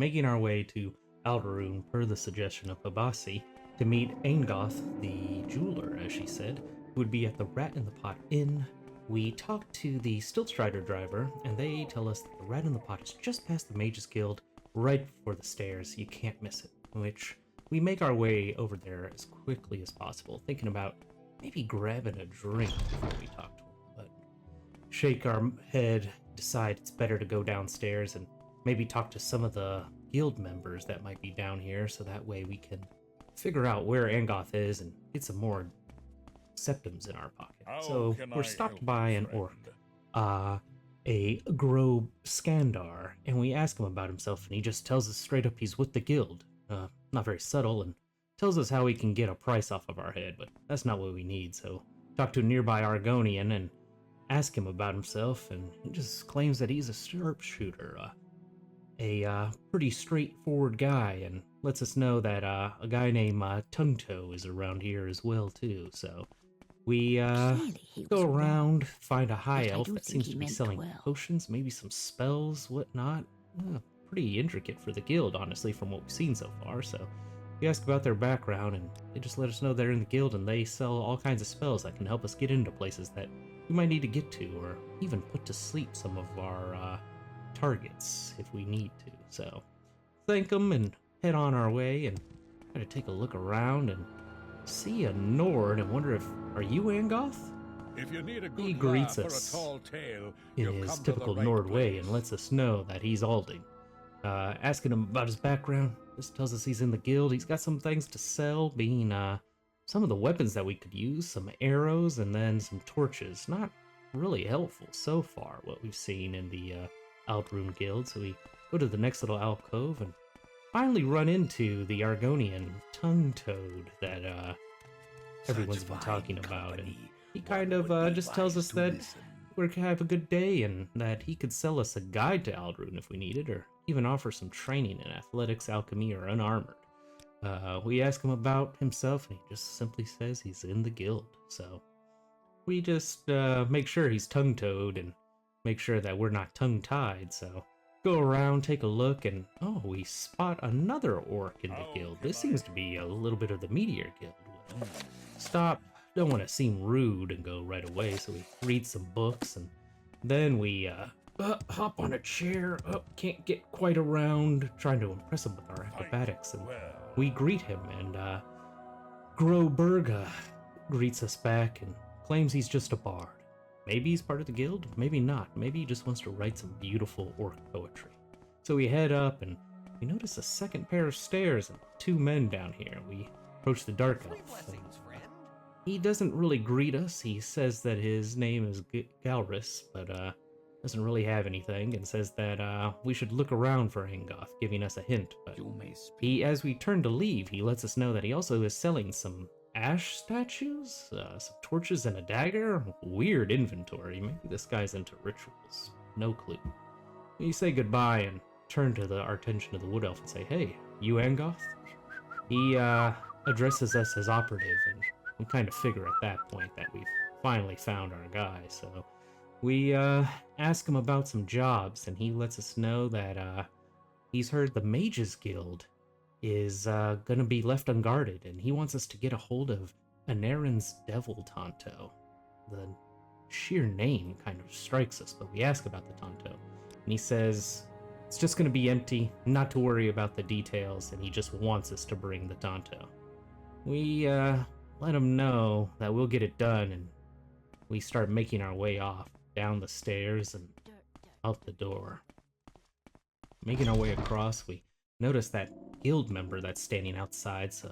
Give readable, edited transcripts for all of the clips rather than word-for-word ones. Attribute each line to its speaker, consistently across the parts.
Speaker 1: making our way to Ald Ruhn per the suggestion of Babasi to meet Angoth, the jeweler, as she said, who would be at the Rat in the Pot Inn. We talk to the Stiltstrider driver, and they tell us that the Rat in the Pot is just past the Mages Guild, right before the stairs. You can't miss it, which we make our way over there as quickly as possible, thinking about maybe grabbing a drink before we talk to him, but shake our head, decide it's better to go downstairs and maybe talk to some of the guild members that might be down here, so that way we can figure out where Angoth is and get some more septums in our pocket. So we're stopped by an orc, a Grob Skandar, and we ask him about himself, and he just tells us straight up he's with the guild. Not very subtle, and tells us how he can get a price off of our head, but that's not what we need. So talk to a nearby Argonian and ask him about himself, and he just claims that he's a sharpshooter, a pretty straightforward guy, and lets us know that a guy named Tongue-Toe is around here as well too. So we go around, find a high elf that seems to be selling potions, maybe some spells, whatnot. Pretty intricate for the guild, honestly, from what we've seen so far. So we ask about their background, and they just let us know they're in the guild and they sell all kinds of spells that can help us get into places that we might need to get to, or even put to sleep some of our targets if we need to. So thank them and head on our way and try to take a look around and see a Nord and wonder if, are you Angoth?
Speaker 2: If you need a good
Speaker 1: He greets
Speaker 2: laugh or
Speaker 1: us
Speaker 2: a tall tale,
Speaker 1: in his typical Nord way and lets us know that he's Alding. Asking him about his background, just tells us he's in the guild. He's got some things to sell, being some of the weapons that we could use, some arrows, and then some torches. Not really helpful so far, what we've seen in the Ald Ruhn Guild. So we go to the next little alcove and finally run into the Argonian Tongue-Toad that everyone's been talking about. And he kind of just tells us that we're gonna have a good day and that he could sell us a guide to Ald Ruhn if we needed, or even offer some training in athletics, alchemy, or unarmored. We ask him about himself, and he just simply says he's in the guild. So we just make sure he's tongue-toed and make sure that we're not tongue-tied. So go around, take a look, and we spot another orc in the guild. This seems to be a little bit of the Meteor Guild. We'll stop, don't want to seem rude and go right away, so we read some books, and then we hop on a chair, can't get quite around, trying to impress him with our acrobatics, and we greet him, and Groberga greets us back and claims he's just a bard. Maybe he's part of the guild, maybe not. Maybe he just wants to write some beautiful orc poetry. So we head up, and we notice a second pair of stairs and two men down here. We approach the dark elf. He doesn't really greet us. He says that his name is Galris, but doesn't really have anything, and says that we should look around for Angoth, giving us a hint. But as we turn to leave, he lets us know that he also is selling some ash statues, some torches, and a dagger. Weird inventory. Maybe this guy's into rituals. No clue. We say goodbye and turn to our attention to the wood elf and say, "Hey, you Angoth?" He addresses us as operative, and we kind of figure at that point that we've finally found our guy. So we ask him about some jobs, and he lets us know that he's heard the Mages Guild is gonna be left unguarded, and he wants us to get a hold of Anarin's Devil Tonto. The sheer name kind of strikes us, but we ask about the Tonto, and he says it's just gonna be empty, not to worry about the details, and he just wants us to bring the Tonto. We let him know that we'll get it done, and we start making our way off, down the stairs and out the door. Making our way across, we notice that guild member that's standing outside, so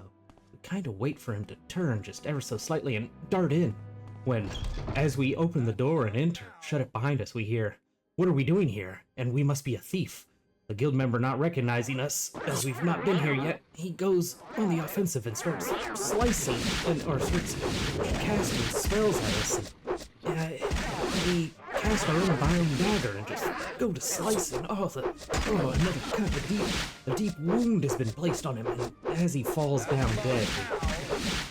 Speaker 1: we kind of wait for him to turn just ever so slightly and dart in. When, as we open the door and enter, shut it behind us, we hear, "What are we doing here? And we must be a thief." The guild member, not recognizing us, as we've not been here yet, he goes on the offensive and starts slicing, or starts casting spells at us. And, we cast our own biome dagger and just go to slicing. Another cut. A deep wound has been placed on him, and as he falls down dead,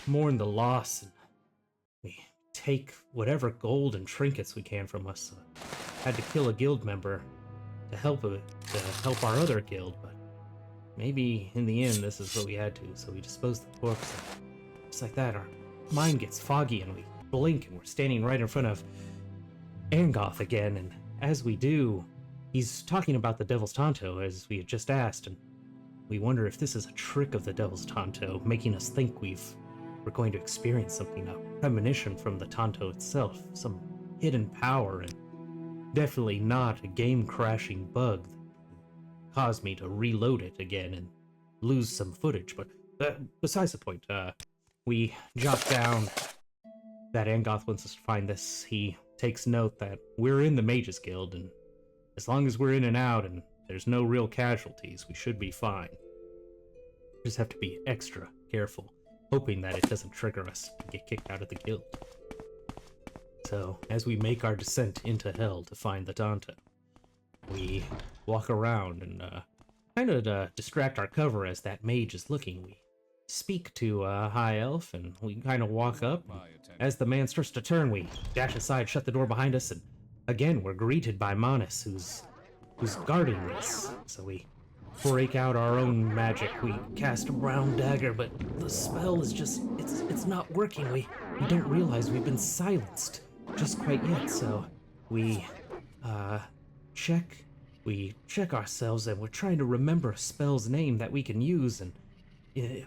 Speaker 1: we mourn the loss, and we take whatever gold and trinkets we can from us. Had to kill a guild member to help our other guild, but maybe in the end this is what we had to, so we disposed the corpse. And just like that, our mind gets foggy and we blink and we're standing right in front of Angoth again, and as we do, he's talking about the Devil's Tonto, as we had just asked, and we wonder if this is a trick of the Devil's Tonto, making us think we're going to experience something, a premonition from the Tonto itself, some hidden power, and definitely not a game-crashing bug that caused me to reload it again and lose some footage. But besides the point, we jot down that Angoth wants us to find this. He takes note that we're in the Mages Guild, and as long as we're in and out and there's no real casualties, we should be fine. Just have to be extra careful, hoping that it doesn't trigger us to get kicked out of the guild. So, as we make our descent into hell to find the Tonto, we walk around and kind of distract our cover as that mage is looking. We speak to High Elf, and we kind of walk up. As the man starts to turn, we dash aside, shut the door behind us, and again we're greeted by Manus, who's guarding this. So we break out our own magic. We cast a brown dagger, but the spell is just it's not working. We don't realize we've been silenced just quite yet. So we check ourselves, and we're trying to remember a spell's name that we can use, and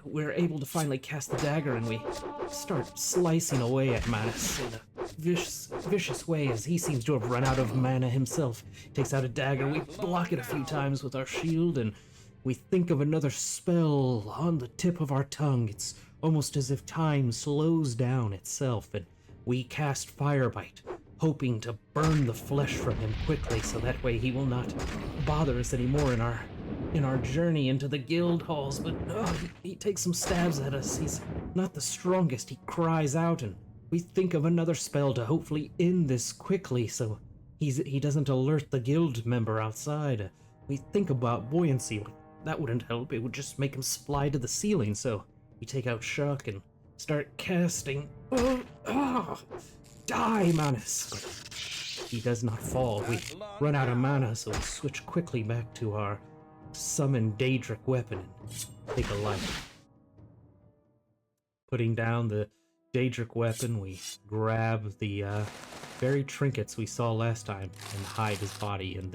Speaker 1: we're able to finally cast the dagger, and we start slicing away at Manus in a vicious way, as he seems to have run out of mana himself. Takes out a dagger, we block it a few times with our shield, and we think of another spell on the tip of our tongue. It's almost as if time slows down itself, and we cast Firebite, hoping to burn the flesh from him quickly, so that way he will not bother us anymore in our journey into the guild halls. But he takes some stabs at us. He's not the strongest. He cries out, and we think of another spell to hopefully end this quickly, so he doesn't alert the guild member outside. We think about buoyancy, but that wouldn't help. It would just make him fly to the ceiling. So we take out Shock and start casting. Die, Manus! He does not fall. We run out of mana, so we switch quickly back to our summon Daedric weapon and take a light. Putting down the Daedric weapon, we grab the very trinkets we saw last time and hide his body in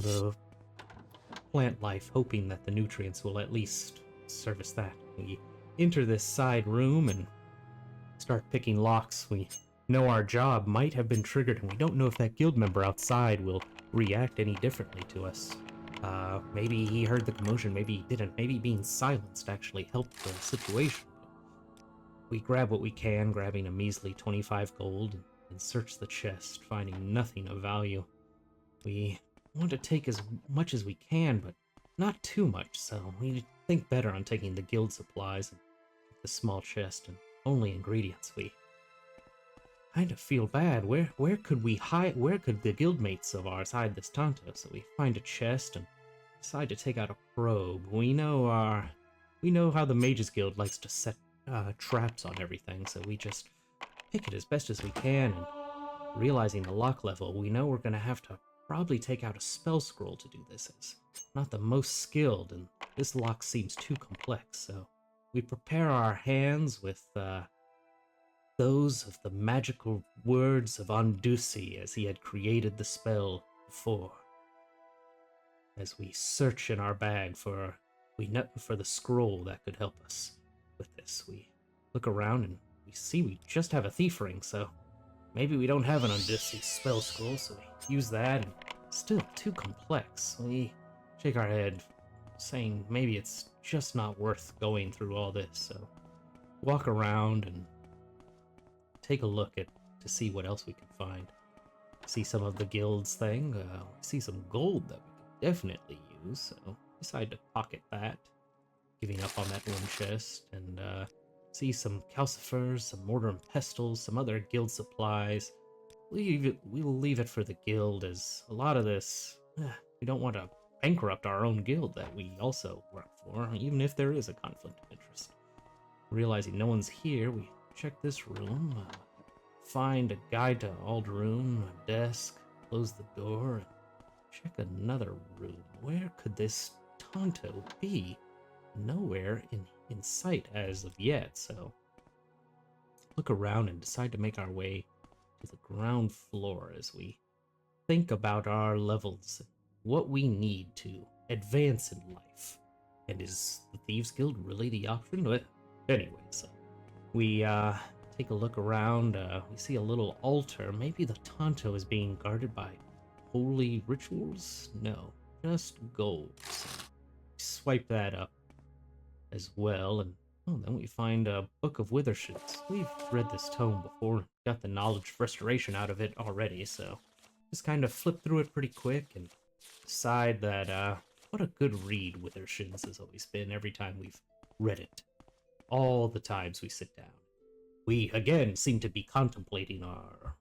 Speaker 1: the plant life, hoping that the nutrients will at least service that. We enter this side room and start picking locks. We know our job might have been triggered, and we don't know if that guild member outside will react any differently to us. Maybe he heard the commotion, maybe he didn't. Maybe being silenced actually helped the situation. We grab what we can, grabbing a measly 25 gold, and search the chest, finding nothing of value. We want to take as much as we can, but not too much, so we think better on taking the guild supplies and the small chest and only ingredients. We kind of feel bad. Where could we hide? Where could the guildmates of ours hide this Tonto? So we find a chest and decide to take out a probe. We know how the Mages Guild likes to set traps on everything, so we just pick it as best as we can, and realizing the lock level, we know we're gonna have to probably take out a spell scroll to do this. It's not the most skilled, and this lock seems too complex, so we prepare our hands with those of the magical words of Ondusi as he had created the spell before. As we search in our bag for the scroll that could help us with this, we look around and we see we just have a thief ring, so maybe we don't have an Ondusi spell scroll, so we use that, and still too complex. We shake our head, saying maybe it's just not worth going through all this, so walk around and take a look to see what else we can find. See some of the guild's thing, see some gold that we could definitely use, so decide to pocket that, giving up on that one chest, and see some calcifers, some mortar and pestles, some other guild supplies. We'll leave it for the guild, as a lot of this, we don't want to bankrupt our own guild that we also work for, even if there is a conflict of interest. Realizing no one's here, we check this room, find a guide to Ald Ruhn, a desk, close the door, and check another room. Where could this Tonto be? Nowhere in sight as of yet, so look around and decide to make our way to the ground floor as we think about our levels and what we need to advance in life. And is the Thieves Guild really the option? But anyway, so we take a look around. We see a little altar. Maybe the Tonto is being guarded by holy rituals? No, just gold. So swipe that up as well, and then we find a Book of Withershins. We've read this tome before, got the knowledge restoration out of it already, so just kind of flip through it pretty quick and decide that what a good read Withershins has always been every time we've read it. All the times we sit down. We, again, seem to be contemplating our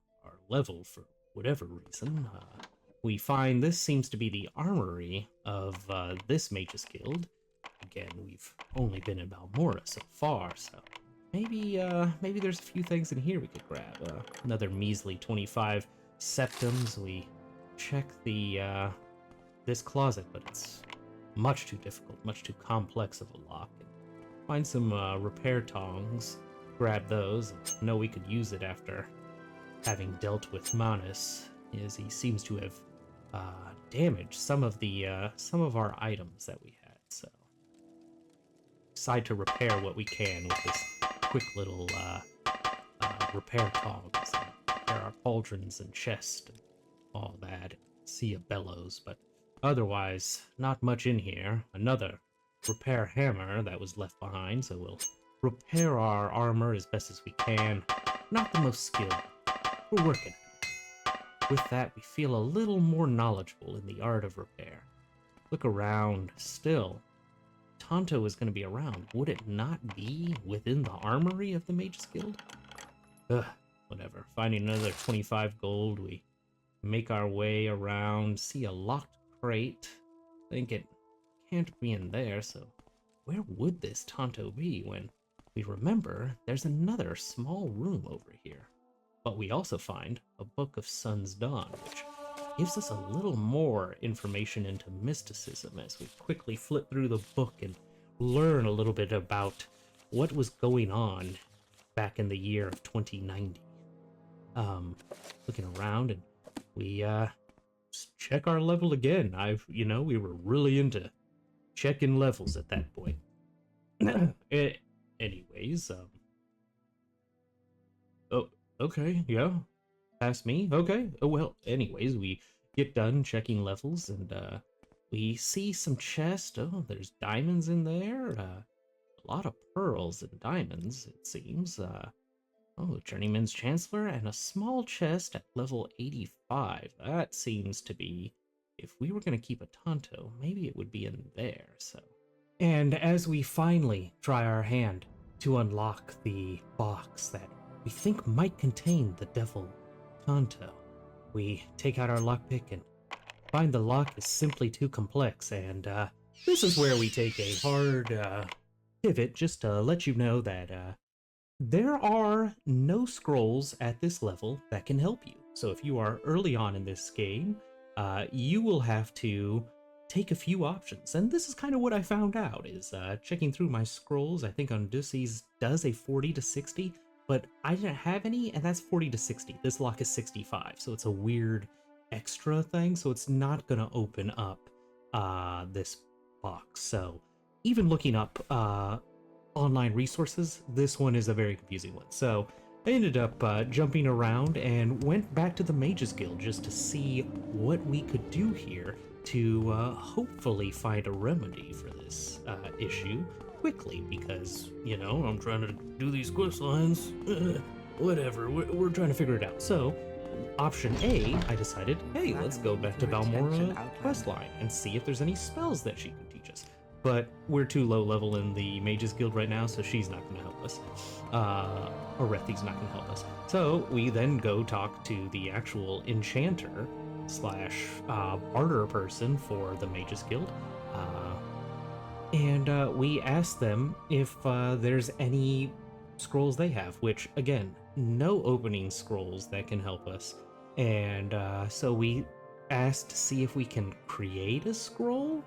Speaker 1: level for whatever reason. We find this seems to be the armory of this Mage's Guild. Again, we've only been in Balmora so far, so maybe there's a few things in here we could grab. Another measly 25 septums. We check this closet, but it's much too difficult, much too complex of a lock. And find some repair tongs, grab those, and know we could use it after having dealt with Manus, as he seems to have damaged some of our items that we had. So decide to repair what we can with this quick little repair tongs, and repair our pauldrons and chest and all that. See a bellows, but otherwise not much in here. Another repair hammer that was left behind, so we'll repair our armor as best as we can. Not the most skilled. We're working. With that, we feel a little more knowledgeable in the art of repair. Look around. Still, Tonto is going to be around. Would it not be within the armory of the Mage's Guild? Ugh, whatever. Finding another 25 gold, we make our way around, see a locked crate. Think it can't be in there, so where would this Tonto be when we remember there's another small room over here? But we also find a Book of Sun's Dawn, which gives us a little more information into mysticism as we quickly flip through the book and learn a little bit about what was going on back in the year of 2090. Looking around, and we just check our level again. We were really into checking levels at that point. Anyways, oh, okay, yeah, past me, okay. Oh, well, anyways, we get done checking levels, and we see some chests. Oh, there's diamonds in there, a lot of pearls and diamonds, it seems. Oh, Journeyman's Chancellor, and a small chest at level 85. That seems to be, if we were going to keep a Tonto, maybe it would be in there, so. And as we finally try our hand to unlock the box that we think might contain the devil Tonto, we take out our lockpick and find the lock is simply too complex, and this is where we take a hard pivot just to let you know that there are no scrolls at this level that can help you. So if you are early on in this game, you will have to take a few options. And this is kind of what I found out, is checking through my scrolls. I think Odysseus does a 40 to 60, but I didn't have any, and that's 40 to 60. This lock is 65, so it's a weird extra thing, so it's not going to open up this box. So even looking up online resources, this one is a very confusing one. So I ended up jumping around and went back to the Mage's Guild just to see what we could do here to hopefully find a remedy for this issue quickly, because, I'm trying to do these quest lines. Whatever, we're trying to figure it out. So option A, I decided, hey, let's go back to Balmora questline and see if there's any spells that she can teach us. But we're too low level in the Mage's Guild right now, so she's not going to help us. Orethi's not going to help us. So we then go talk to the actual enchanter / barter person for the Mage's Guild. And we ask them if there's any scrolls they have, which, again, no opening scrolls that can help us. And so we asked to see if we can create a scroll.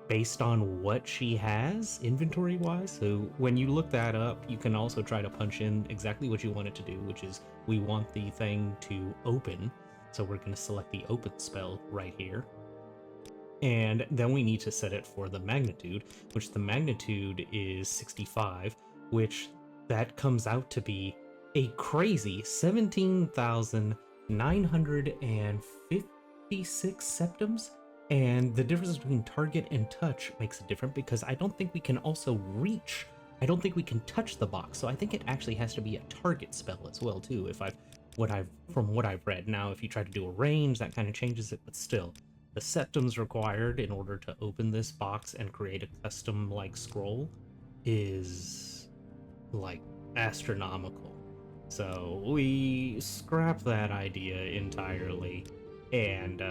Speaker 1: based on what she has inventory-wise. So when you look that up, you can also try to punch in exactly what you want it to do, which is we want the thing to open. So we're going to select the open spell right here. And then we need to set it for the magnitude, which the magnitude is 65, which that comes out to be a crazy 17,956 septums. And the difference between target and touch makes it different because I don't think we can also reach. I don't think we can touch the box. So I think it actually has to be a target spell as well too. From what I've read. Now, if you try to do a range, that kind of changes it, but still. The septums required in order to open this box and create a custom like scroll is like astronomical. So we scrap that idea entirely and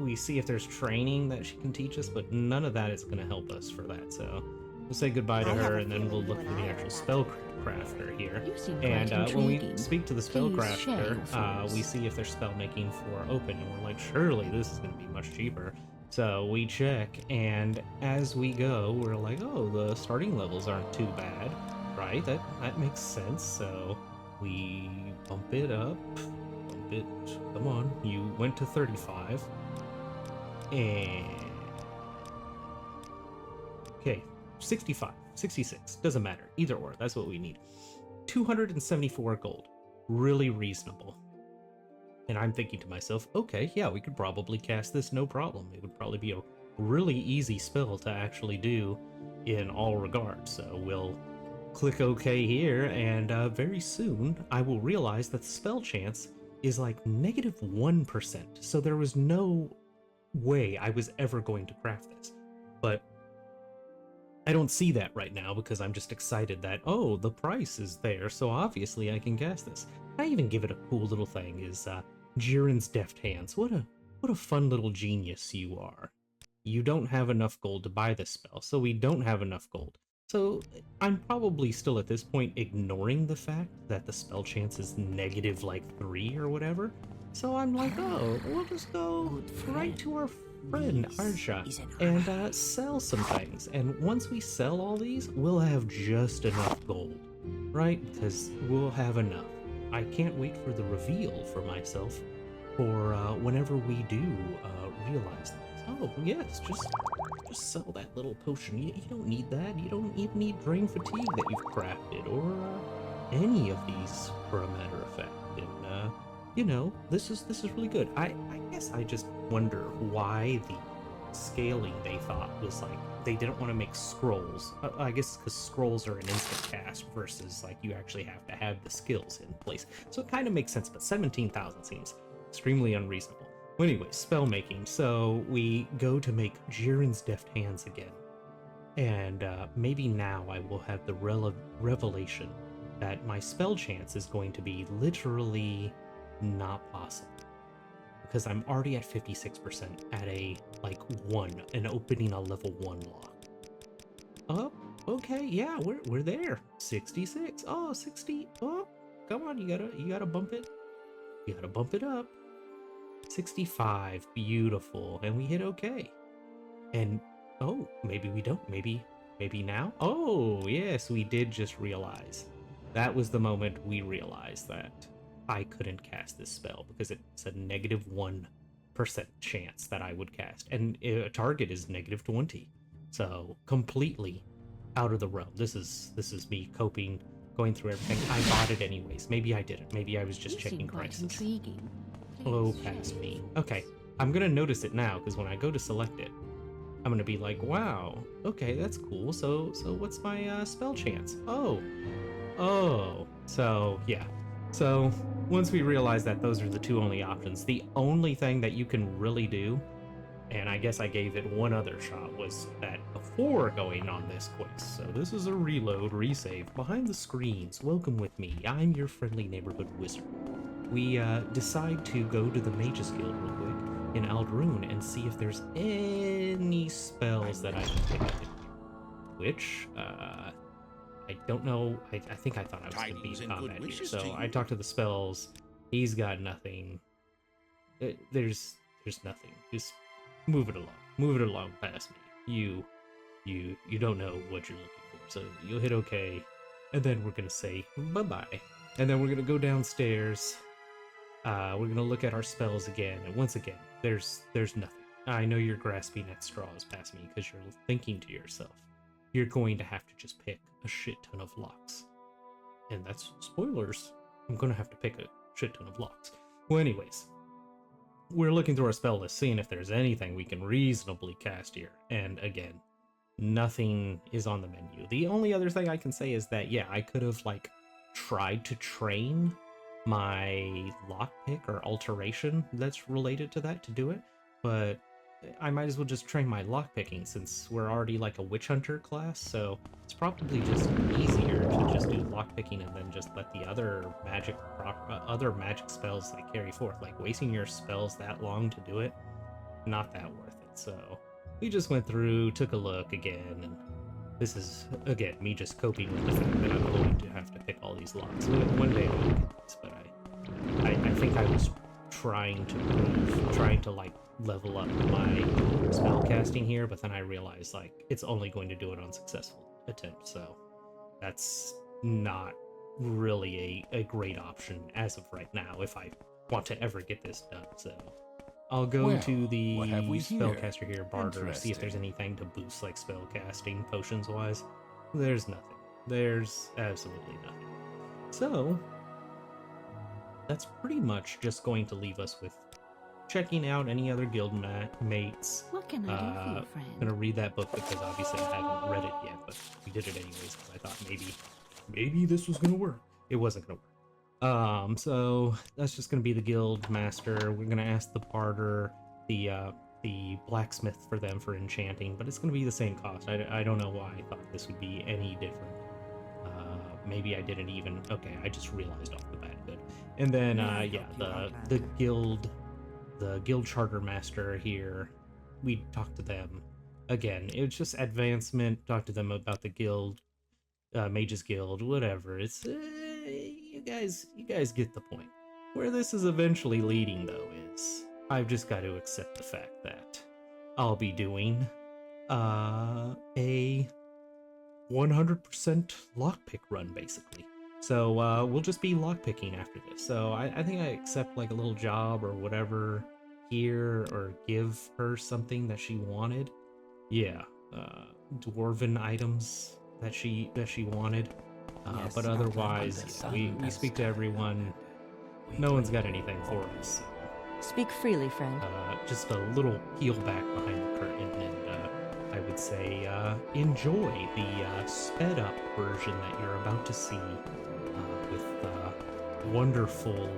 Speaker 1: we see if there's training that she can teach us, but none of that is going to help us for that. So we'll say goodbye to her and then we'll look for the actual spellcrafter here. And when we speak to the spellcrafter, we see if they're spell making for open, and we're like, surely this is going to be much cheaper. So we check, and as we go, we're like, oh, the starting levels aren't too bad, right? That makes sense. So we bump it up, come on, you went to 35, and okay, 65, 66, doesn't matter, either or, that's what we need. 274 gold, really reasonable. And I'm thinking to myself, okay, yeah, we could probably cast this no problem. It would probably be a really easy spell to actually do in all regards. So we'll click OK here, and very soon I will realize that the spell chance is like -1%. So there was no way I was ever going to craft this. But I don't see that right now because I'm just excited that, oh, the price is there, so obviously I can cast this. I even give it a cool little thing, is Jiren's Deft Hands. What a fun little genius you are. You don't have enough gold to buy this spell, so we don't have enough gold. So I'm probably still at this point ignoring the fact that the spell chance is negative like 3 or whatever. So I'm like, oh, we'll just go right to our friend Arja and sell some things. And once we sell all these, we'll have just enough gold, right? Because we'll have enough. I can't wait for the reveal for myself for whenever we do realize this. Oh, yes, just sell that little potion. You don't need that. You don't even need Drain Fatigue that you've crafted, or any of these, for a matter of fact. And, you know, this is really good. I guess I just wonder why the scaling they thought was like, they didn't want to make scrolls. I guess because scrolls are an instant cast versus like you actually have to have the skills in place. So it kind of makes sense, but 17,000 seems extremely unreasonable. Well, anyway, spell making. So we go to make Jiren's Deft Hands again. And maybe now I will have the revelation that my spell chance is going to be literally not possible. Because I'm already at 56% at a, like, 1, and opening a level 1 lock. Oh, okay, yeah, we're there. 66. Oh, 60. Oh, come on, you gotta bump it. You gotta bump it up. 65, beautiful, and we hit okay. And oh, maybe we don't. Maybe now. Oh, yes, we did just realize. That was the moment we realized that I couldn't cast this spell because it's a -1% chance that I would cast, and a target is -20. So completely out of the realm. This is me coping, going through everything. I bought it anyways. Maybe I didn't. Maybe I was just checking prices. Oh, past me. Okay, I'm gonna notice it now because when I go to select it, I'm gonna be like, wow, okay, that's cool. So what's my spell chance? Oh, so yeah. So once we realize that those are the two only options, the only thing that you can really do, and I guess I gave it one other shot, was that before going on this quest. So this is a reload, resave. Behind the screens, welcome with me. I'm your friendly neighborhood wizard. We decide to go to the Mage's Guild real quick in Ald Ruhn and see if there's any spells that I can pick up in here. Which, I don't know. I think I thought I was going to be in combat here. So I talked to the spells. He's got nothing. There's nothing. Just move it along. move it along past me. You don't know what you're looking for, so you'll hit OK, and then we're gonna say bye-bye. And then we're gonna go downstairs. We're gonna look at our spells again, and once again, there's nothing. I know you're grasping at straws past me because you're thinking to yourself, you're going to have to just pick a shit ton of locks. And that's spoilers. I'm gonna have to pick a shit ton of locks. Well, anyways, we're looking through our spell list, seeing if there's anything we can reasonably cast here. And again, nothing is on the menu. The only other thing I can say is that, yeah, I could have, like, tried to train my lockpick or alteration that's related to that to do it, but I might as well just train my lockpicking since we're already like a witch hunter class, so it's probably just easier to just do lockpicking and then just let the other magic spells that carry forth. Like wasting your spells that long to do it, not that worth it. So we just went through, took a look again, and this is, again, me just coping with the fact that I'm going to have to pick all these locks. One day I'll get this, but I think I was trying to like level up my spell casting here, but then I realized like it's only going to do it on successful attempts, so that's not really a great option as of right now if I want to ever get this done. So I'll go to the spellcaster here, barter, see if there's anything to boost like spell casting potions wise. There's nothing. There's absolutely nothing. So that's pretty much just going to leave us with checking out any other guild mates.
Speaker 3: What can I do for you, friend?
Speaker 1: I'm gonna read that book because obviously I haven't read it yet, but we did it anyways because I thought maybe this was gonna work. It wasn't gonna work. So that's just gonna be the guild master. We're gonna ask the barter, the blacksmith for them for enchanting, but it's gonna be the same cost. I don't know why I thought this would be any different. Maybe I didn't even. Okay, I just realized off the bat. Good. And then yeah, the guild charter master here. We talked to them again. It's just advancement. Talk to them about the guild, mages guild, whatever. It's you guys get the point. Where this is eventually leading, though, is I've just got to accept the fact that I'll be doing a 100% lockpick run, basically. So we'll just be lockpicking after this. So I think I accept like a little job or whatever here, or give her something that she wanted. Yeah, dwarven items that she wanted.
Speaker 4: Yes,
Speaker 1: but otherwise, yeah, we speak to everyone. No one's got anything for us.
Speaker 3: Speak freely, friend.
Speaker 1: Just a little peel back behind the curtain, and I would say enjoy the sped up version that you're about to see with wonderful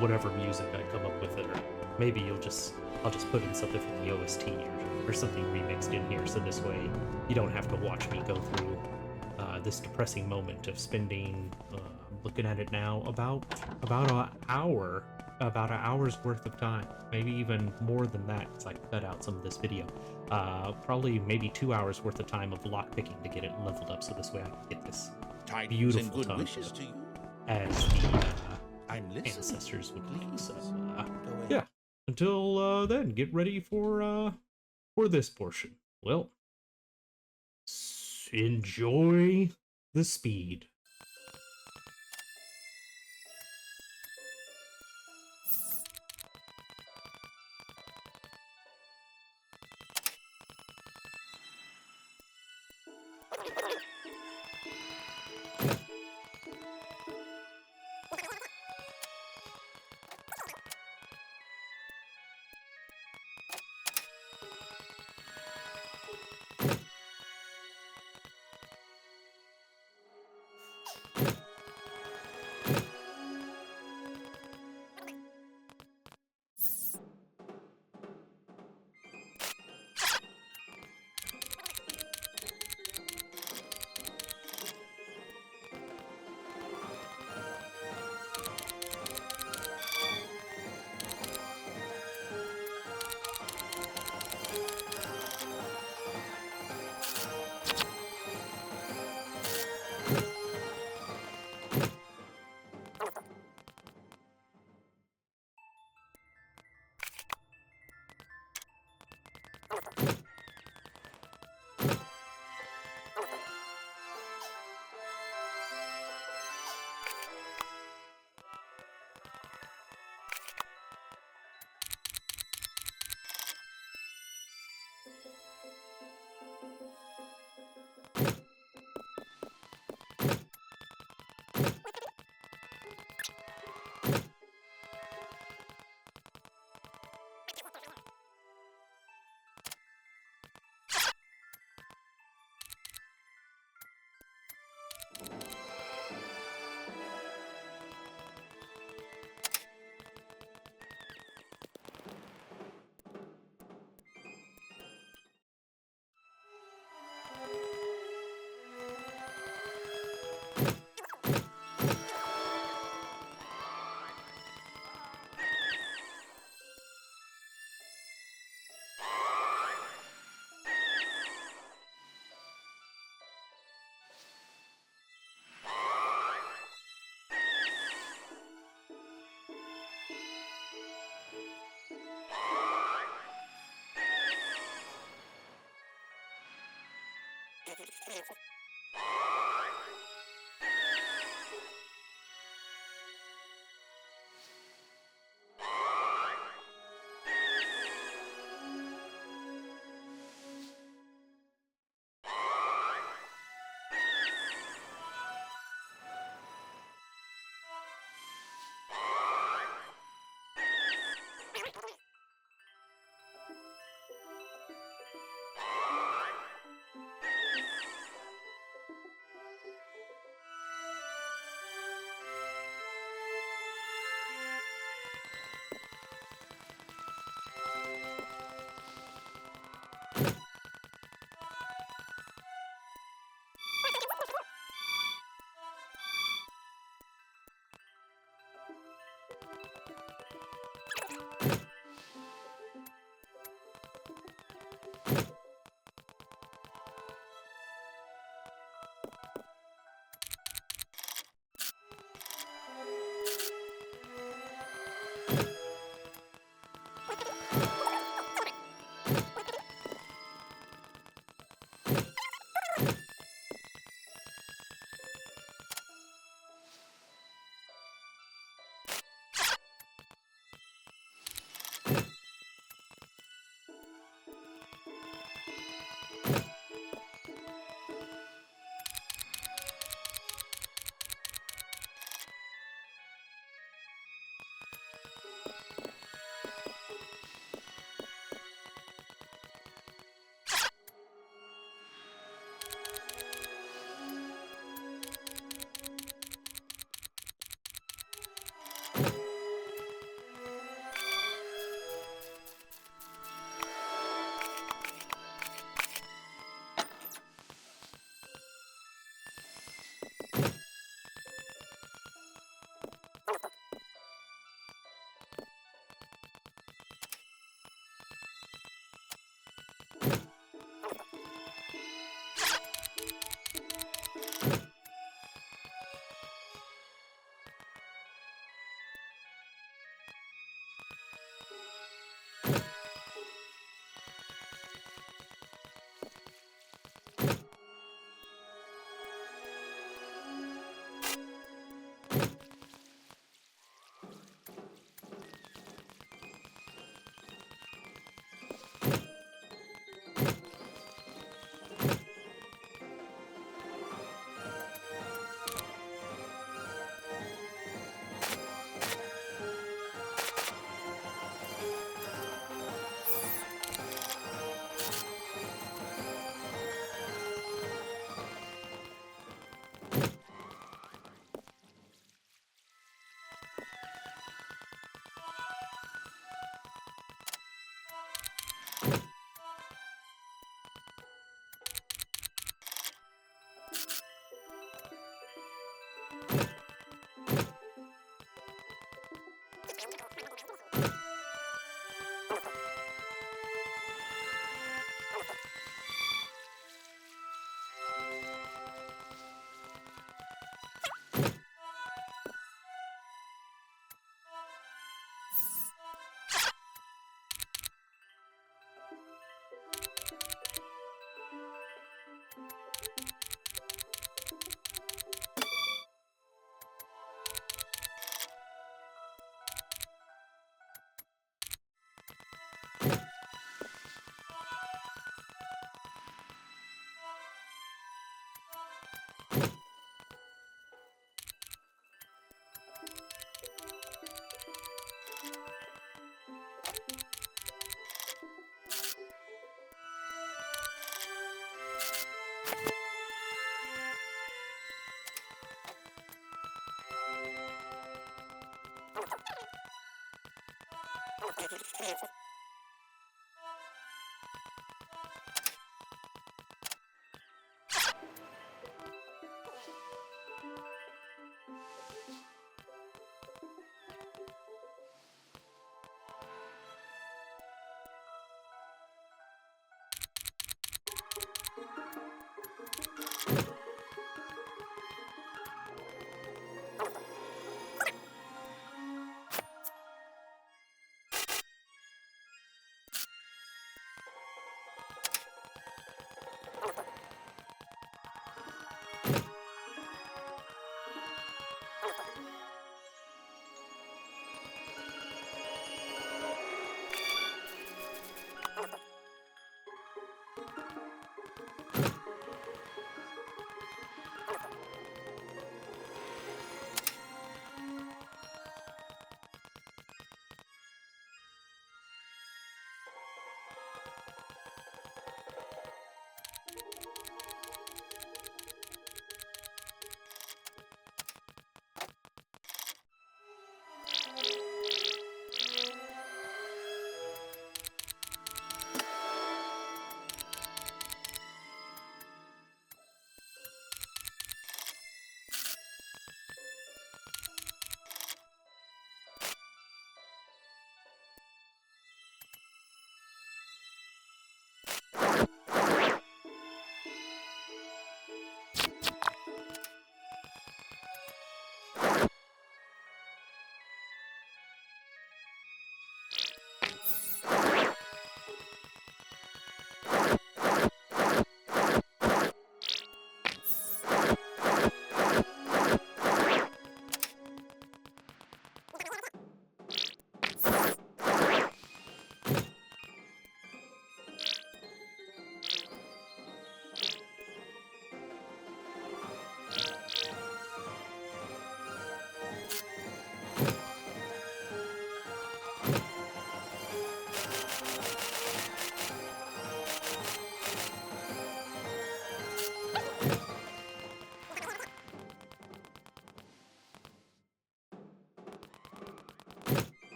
Speaker 1: whatever music I come up with it, or maybe I'll just put in something from the OST or something remixed in here, so this way you don't have to watch me go through this depressing moment of spending looking at it now about an hour's worth of time, maybe even more than that, because I cut out some of this video. Probably maybe 2 hours worth of time of lockpicking to get it leveled up, so this way I can get this beautiful
Speaker 2: good wishes
Speaker 1: tongue
Speaker 2: to you.
Speaker 1: as the
Speaker 2: I'm listening.
Speaker 1: ancestors would like. So yeah, until then, get ready for this portion. Well, enjoy the speed.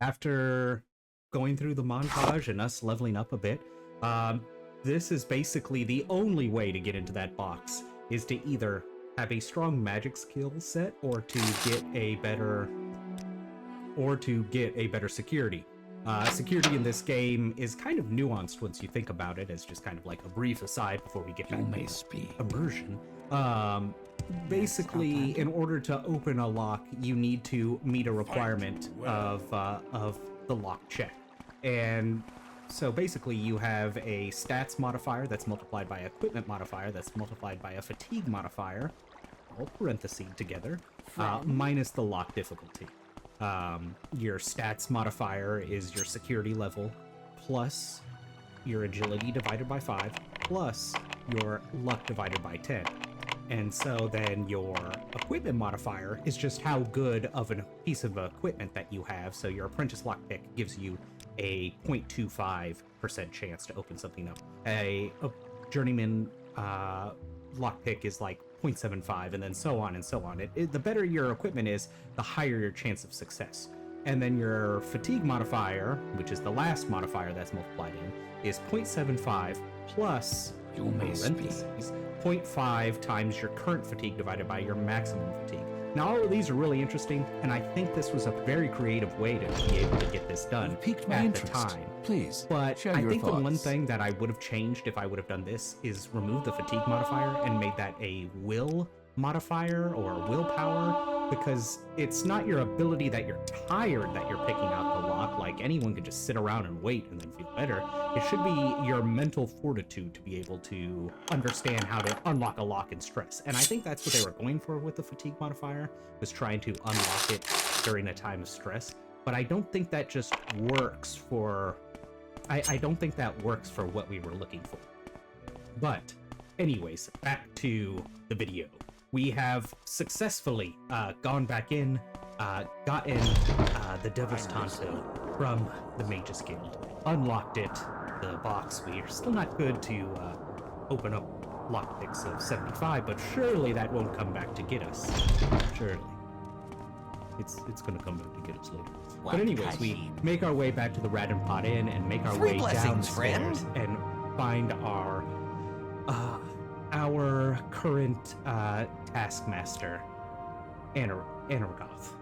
Speaker 1: After going through the montage and us leveling up a bit, this is basically the only way to get into that box, is to either have a strong magic skill set or to get a better security. Security in this game is kind of nuanced once you think about it, as just kind of like a brief aside before we get back to immersion. Basically, in order to open a lock, you need to meet a requirement of the lock check. And so basically you have a stats modifier that's multiplied by equipment modifier that's multiplied by a fatigue modifier, all parentheses together, minus the lock difficulty. Your stats modifier is your security level plus your agility divided by 5 plus your luck divided by 10. And so then your equipment modifier is just how good of a piece of equipment that you have. So your apprentice lockpick gives you a 0.25% chance to open something up. A journeyman lockpick is like 0.75, and then so on and so on. The better your equipment is, the higher your chance of success. And then your fatigue modifier, which is the last modifier that's multiplied in, is 0.75 plus 0.5 times your current fatigue divided by your maximum fatigue. Now, all of these are really interesting, and I think this was a very creative way to be able to get this done at the time.
Speaker 4: Please,
Speaker 1: but I think the one thing that I would have changed if I would have done this is remove the fatigue modifier and made that a will modifier or willpower, because it's not your ability that you're tired that you're picking out the lock. Like, anyone could just sit around and wait and then feel better. It should be your mental fortitude to be able to understand how to unlock a lock in stress. And I think that's what they were going for with the fatigue modifier, was trying to unlock it during a time of stress. But I don't think that just works for... I don't think that works for what we were looking for. But anyways, back to the video. We have successfully gone back in, gotten the Devil's Tonto from the Mage's Guild, unlocked it, the box. We are still not good to open up lockpicks of 75, but surely that won't come back to get us. Surely. It's gonna come back to get us later. But anyways, we make our way back to the Rat and Pot Inn and make our way downstairs and find our current taskmaster, Anorgoth.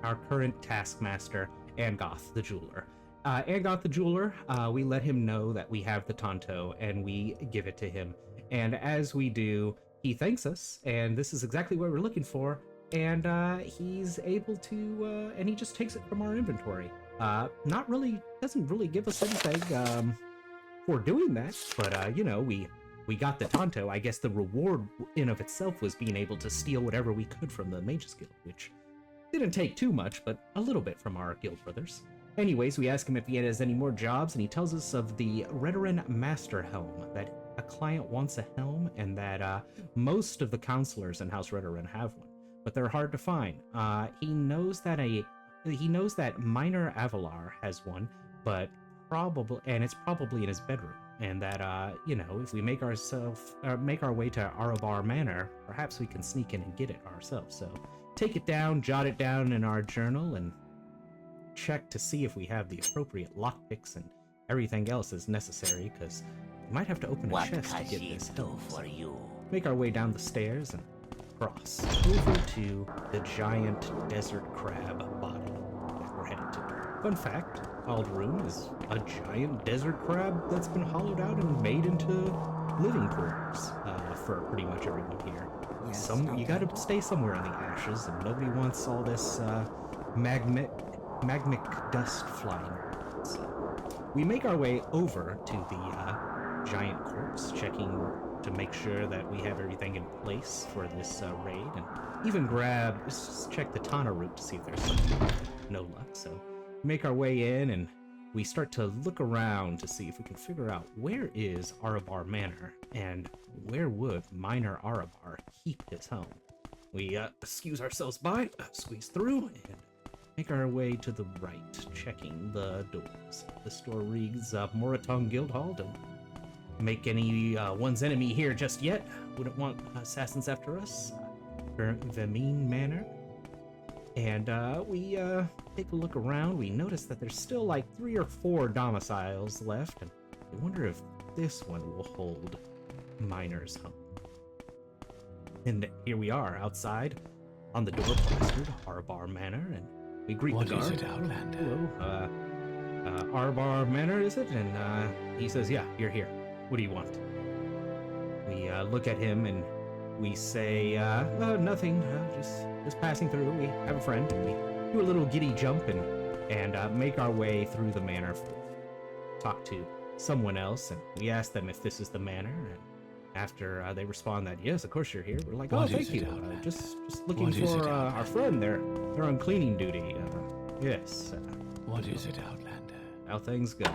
Speaker 1: Our current taskmaster, Angoth the Jeweler. Angoth the Jeweler, we let him know that we have the Tonto, and we give it to him. And as we do, he thanks us, and this is exactly what we're looking for. And he's able to, and he just takes it from our inventory. Doesn't really give us anything for doing that, but you know, we got the Tonto. I guess the reward in of itself was being able to steal whatever we could from the Mage's Guild, which didn't take too much, but a little bit from our guild brothers. Anyways, we ask him if he has any more jobs, and he tells us of the Redoran Master Helm, that a client wants a helm, and that most of the counselors in House Redoran have one, but they're hard to find. He knows that Minor Avalar has one, but it's probably in his bedroom. And that, you know, if we make our way to Arabar Manor, perhaps we can sneak in and get it ourselves. So take it down, jot it down in our journal, and check to see if we have the appropriate lockpicks and everything else is necessary, because we might have to open a chest to get this help. So make our way down the stairs and cross over to the giant desert crab body that we're headed to. Fun fact, Ald Ruhn is a giant desert crab that's been hollowed out and made into living quarters for pretty much everyone here. Yes, you gotta stay somewhere in the ashes, and nobody wants all this magmic dust flying around. So we make our way over to the giant corpse, checking to make sure that we have everything in place for this raid, and even check the Tana route to see if there's something. No luck, so make our way in, and we start to look around to see if we can figure out where is Arabar Manor, and where would Minor Arabar keep his home. We excuse ourselves by, squeeze through, and make our way to the right, checking the doors. This door reads Moratong Guildhall. Don't make any one's enemy here just yet. Wouldn't want assassins after us. Vermine Manor. And we take a look around. We notice that there's still like 3 or 4 domiciles left, and we wonder if this one will hold Miner's home. And here we are outside on the door plastered Arbar Manor, and we greet the guard.
Speaker 4: What is it, Outlander?
Speaker 1: Hello, Arbar Manor, is it? And he says, yeah, you're here. What do you want? We look at him and we say, nothing, just passing through. We have a friend, and we do a little giddy jump and make our way through the manor, talk to someone else, and we ask them if this is the manor, and after they respond that, yes, of course you're here, we're like, oh, thank you. Just looking for our friend. They're on cleaning duty. Yes.
Speaker 4: What is it, Outlander?
Speaker 1: How things go.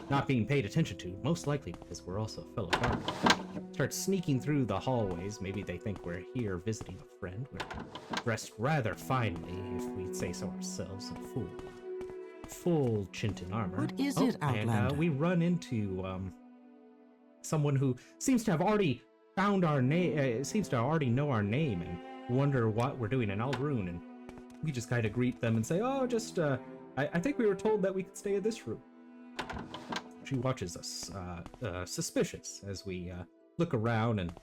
Speaker 1: Not being paid attention to, most likely because we're also fellow guards. Start sneaking through the hallways. Maybe they think we're here visiting a friend. We're dressed rather finely, if we'd say so ourselves, in full Chinton armor.
Speaker 3: What is it, Outlander?
Speaker 1: And we run into someone who seems to have already found our name, seems to already know our name, and wonder what we're doing in Ald Ruhn, and we just kind of greet them and say, oh, just, I think we were told that we could stay in this room. She watches us, suspicious, as we look around, and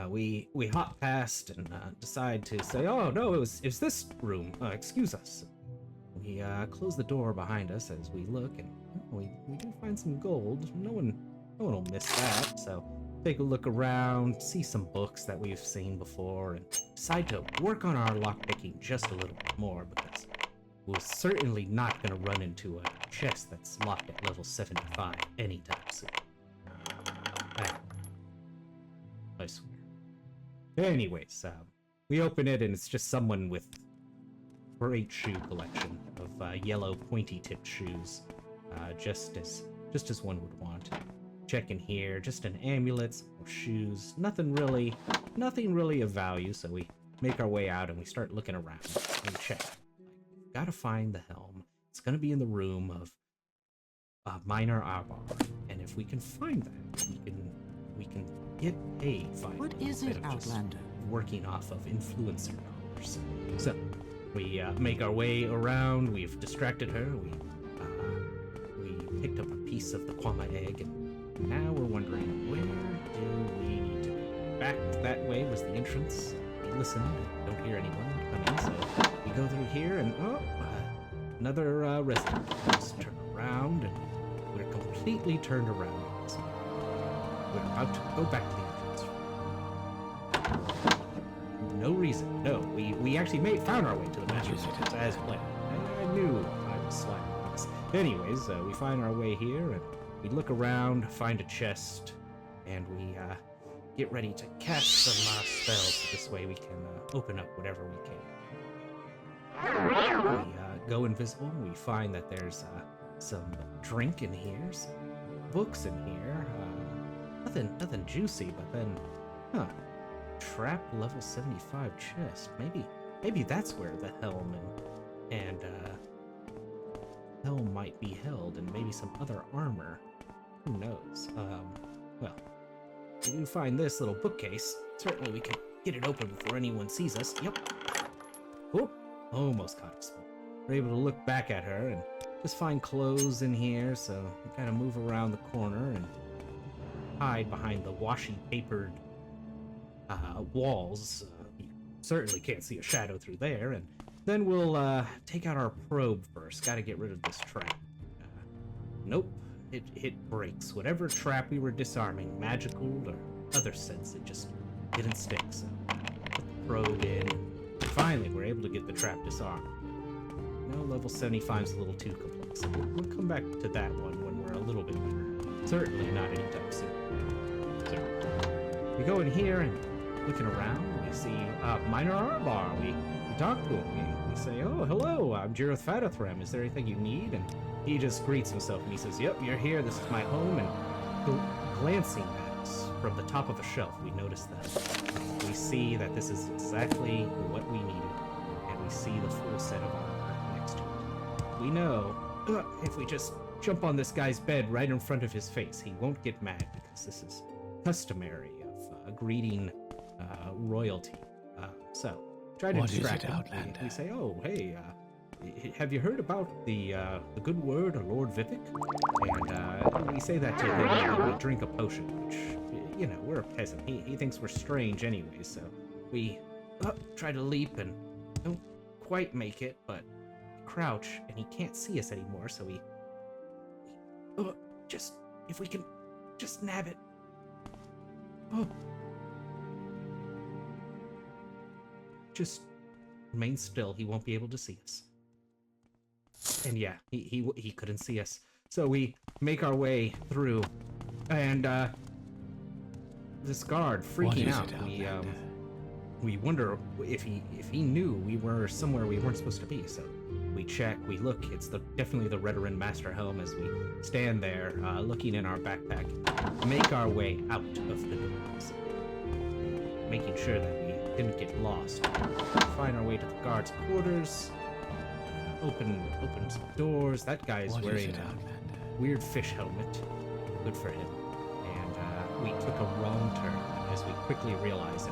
Speaker 1: we hop past and decide to say, oh, no, it was this room, excuse us. We close the door behind us as we look, and we do find some gold. No one will miss that, so take a look around, see some books that we've seen before, and decide to work on our lockpicking just a little bit more, because we're certainly not going to run into a chest that's locked at level 75 anytime soon. I swear. Anyways, we open it, and it's just someone with great shoe collection of yellow pointy-tipped shoes, just as one would want. Check in here, just an amulet, some more shoes, nothing really of value. So we make our way out and we start looking around and check. Gotta find the helm. It's gonna be in the room of Miner Arbar, and if we can find that, we can get paid.
Speaker 3: What is it, Outlander?
Speaker 1: Working off of influencer dollars. So we make our way around. We've distracted her. We picked up a piece of the Kwama egg, and now we're wondering, where do we need to be? Back that way was the entrance. We listen, don't hear anyone coming, so we go through here, and another resident. Let's turn around, and we're completely turned around. So we're about to go back to the entrance. No reason. No, we actually found our way to the master as planned. I knew I was sliding on this. Anyways, we find our way here, and we look around, find a chest, and we get ready to cast some spells. This way we can open up whatever we can. We go invisible. We find that there's some drink in here, some books in here. Nothing juicy, but then, trap level 75 chest. Maybe that's where the helm and helm might be held, and maybe some other armor. Who knows? Well, we do find this little bookcase. Certainly we can get it open before anyone sees us. Yep. Oh, almost caught us. We're able to look back at her and just find clothes in here, so we kind of move around the corner and hide behind the washi papered walls. You certainly can't see a shadow through there, and then we'll take out our probe first. Gotta get rid of this trap. Nope. It breaks. Whatever trap we were disarming, magical or other sense, it just didn't stick. So put the probe in. Finally, we're able to get the trap disarmed. No, level 75 is a little too complex. So we'll come back to that one when we're a little bit better. Certainly not anytime soon. So we go in here and looking around, we see Miner Arbar. We talk to him. We say, oh, hello, I'm Jirith Fadathrem. Is there anything you need? And he just greets himself and he says, yep, you're here. This is my home. And glancing at us from the top of a shelf, we notice that we see that this is exactly what we needed, and we see the full set of armor next to it. We know if we just jump on this guy's bed right in front of his face, he won't get mad because this is customary of greeting royalty. So try to distract him. We say, "Oh, hey, have you heard about the good word of Lord Vivek?" And we say that to him, and we drink a potion, which, you know, we're a peasant. He thinks we're strange anyway, so we try to leap and don't quite make it, but crouch, and he can't see us anymore, so we if we can just nab it. Oh. Just remain still. He won't be able to see us. And yeah, he couldn't see us. So we make our way through, and this guard freaking out. We wonder if he knew we were somewhere we weren't supposed to be. So we check, we look. It's definitely the Redoran Master Helm as we stand there, looking in our backpack, make our way out of the doors, making sure that we didn't get lost. Find our way to the guard's quarters. Open some doors. That guy's wearing a weird fish helmet. Good for him. And we took a wrong turn, as we quickly realized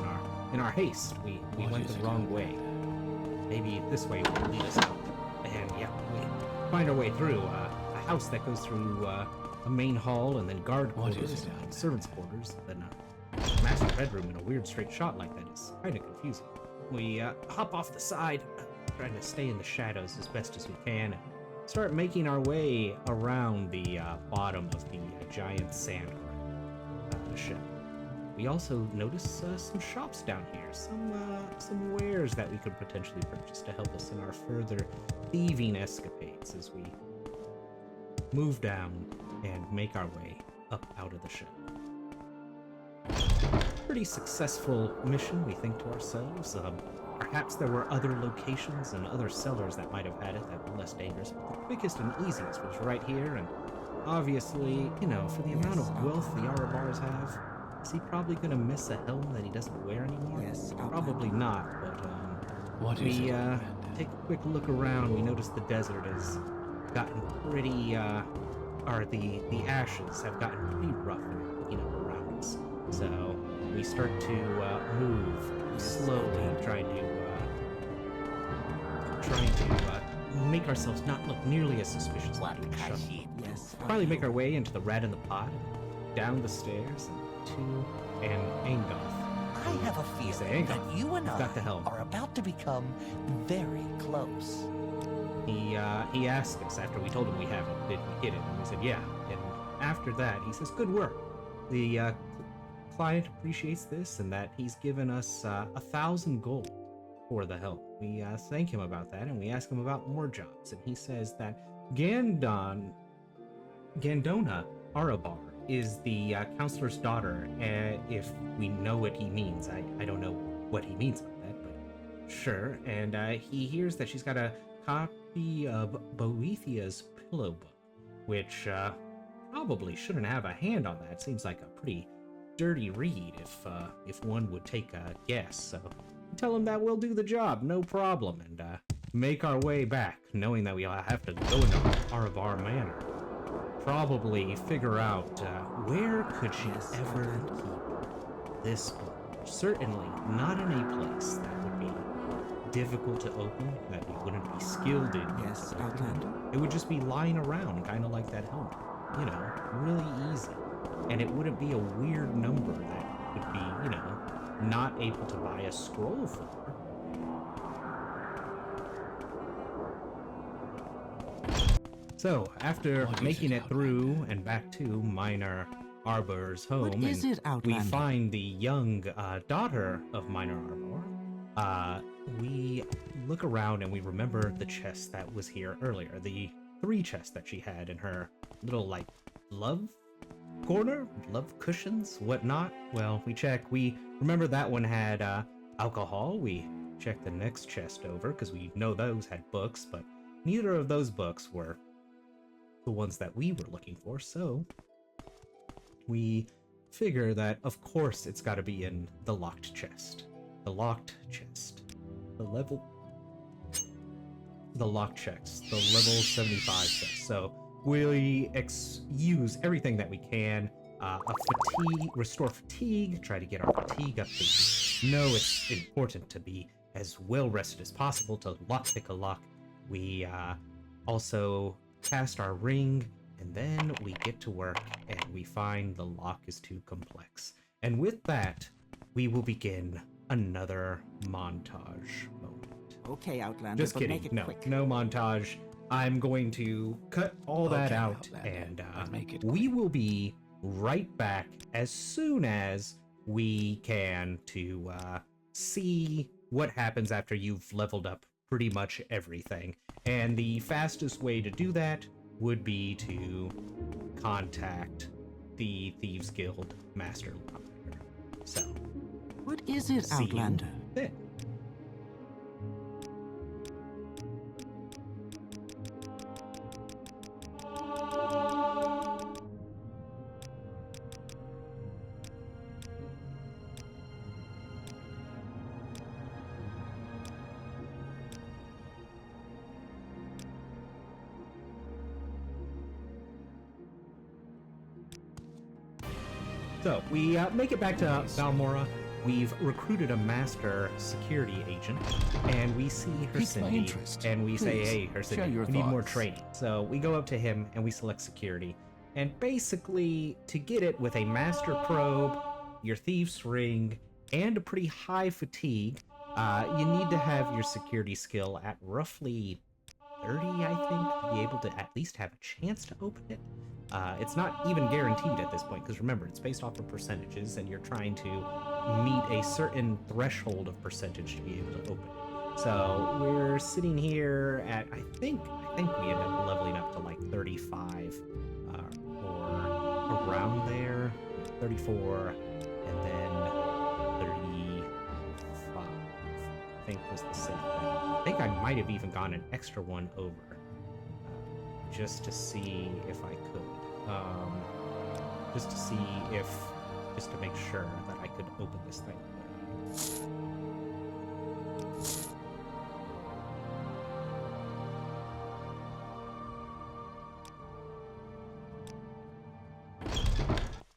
Speaker 1: in our haste, we went the wrong way. Maybe this way will lead us out. And yeah, we find our way through a house that goes through a main hall, and then guard quarters, and servants' quarters, then a master bedroom in a weird straight shot like that is kind of confusing. We hop off the side, trying to stay in the shadows as best as we can, and start making our way around the bottom of the giant sand ship. We also notice some shops down here, some wares that we could potentially purchase to help us in our further thieving escapades as we move down and make our way up out of the ship. Pretty successful mission, we think to ourselves. Perhaps there were other locations and other sellers that might have had it that were less dangerous, but the quickest and easiest was right here, and obviously, you know, for the amount of wealth the Arabars have, is he probably gonna miss a helm that he doesn't wear anymore?
Speaker 3: Yes,
Speaker 1: probably not, but we take a quick look around. We notice the desert has gotten pretty, or the ashes have gotten pretty rough and picking up around us. So we start to move slowly, trying to make ourselves not look nearly as suspicious as we should.
Speaker 3: Yes.
Speaker 1: Finally make our way into the Rat in the Pot, down the stairs, and to an Angolf.
Speaker 4: I have a feeling that you and I are about to become very close.
Speaker 1: He asked us after we told him we have it, did we get it? And we said, yeah. And after that, he says, good work. The client appreciates this, and that he's given us 1,000 gold for the help. We thank him about that, and we ask him about more jobs. And he says that Gandona Arabar is the counselor's daughter, if we know what he means. I don't know what he means by that, but sure. And he hears that she's got a copy of Boethia's pillow book, which probably shouldn't have a hand on that. Seems like a pretty dirty read if one would take a guess. So tell him that we'll do the job, no problem, and make our way back, knowing that we'll have to go into Arabar Manor. Probably figure out where could she ever keep this book. Certainly not in a place that would be difficult to open, that we wouldn't be skilled in.
Speaker 3: Yes, Outlander.
Speaker 1: It would just be lying around, kind of like that helmet. You know, really easy. And it wouldn't be a weird number that would be, you know, not able to buy a scroll for. So, after making it through and back to Minor Arbor's home, we find the young daughter of Minor Arbor, we look around and we remember the chest that was here earlier, the 3 chests that she had in her little, like, love corner, love cushions, whatnot. Well, we check, we remember that one had alcohol. We check the next chest over because we know those had books, but neither of those books were the ones that we were looking for, so we figure that of course it's got to be in the locked chest. the locked chest, the lock checks, the level 75 chest. So we use everything that we can. Restore fatigue, try to get our fatigue up to. Know it's important to be as well rested as possible to lockpick a lock. We also cast our ring, and then we get to work and we find the lock is too complex. And with that, we will begin another montage moment.
Speaker 3: Okay, Outlander,
Speaker 1: Just
Speaker 3: but
Speaker 1: kidding.
Speaker 3: make it
Speaker 1: No,
Speaker 3: quick.
Speaker 1: no montage. I'm going to cut all that
Speaker 5: Okay,
Speaker 1: out,
Speaker 5: Outlander,
Speaker 1: and
Speaker 5: make it
Speaker 1: we will be right back as soon as we can to see what happens after you've leveled up pretty much everything. And the fastest way to do that would be to contact the Thieves Guild Master Lockpicker. So,
Speaker 3: What is it,
Speaker 1: see you
Speaker 3: Outlander?
Speaker 1: then. So, we make it back to Valmora. We've recruited a master security agent, and we see
Speaker 5: Piqued my
Speaker 1: Hercindi,
Speaker 5: interest.
Speaker 1: and we say,
Speaker 5: Please,
Speaker 1: hey,
Speaker 5: share
Speaker 1: Hercindi,
Speaker 5: your
Speaker 1: we need more
Speaker 5: thoughts."
Speaker 1: training. So we go up to him, and we select security. And basically, to get it with a master probe, your thief's ring, and a pretty high fatigue, you need to have your security skill at roughly 30, I think, to be able to at least have a chance to open it. It's not even guaranteed at this point, because remember, it's based off of percentages, and you're trying to meet a certain threshold of percentage to be able to open it. So we're sitting here at, I think we end up leveling up to like 35, or around there, 34, and then 35, I think was the safe bet. I think I might have even gone an extra one over, just to see if I could. Just to make sure that I could open this thing.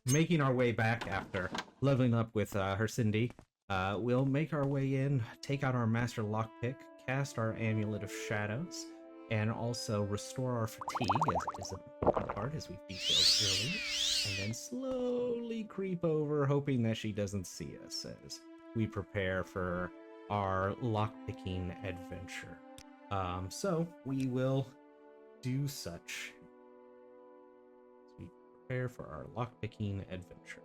Speaker 1: Making our way back after leveling up with Hercindi, we'll make our way in, take out our master lockpick, cast our amulet of shadows, and also restore our fatigue, as is an important part, as we've detailed earlier, and then slowly creep over, hoping that she doesn't see us as we prepare for our lockpicking adventure. So we will do such as we prepare for our lockpicking adventure.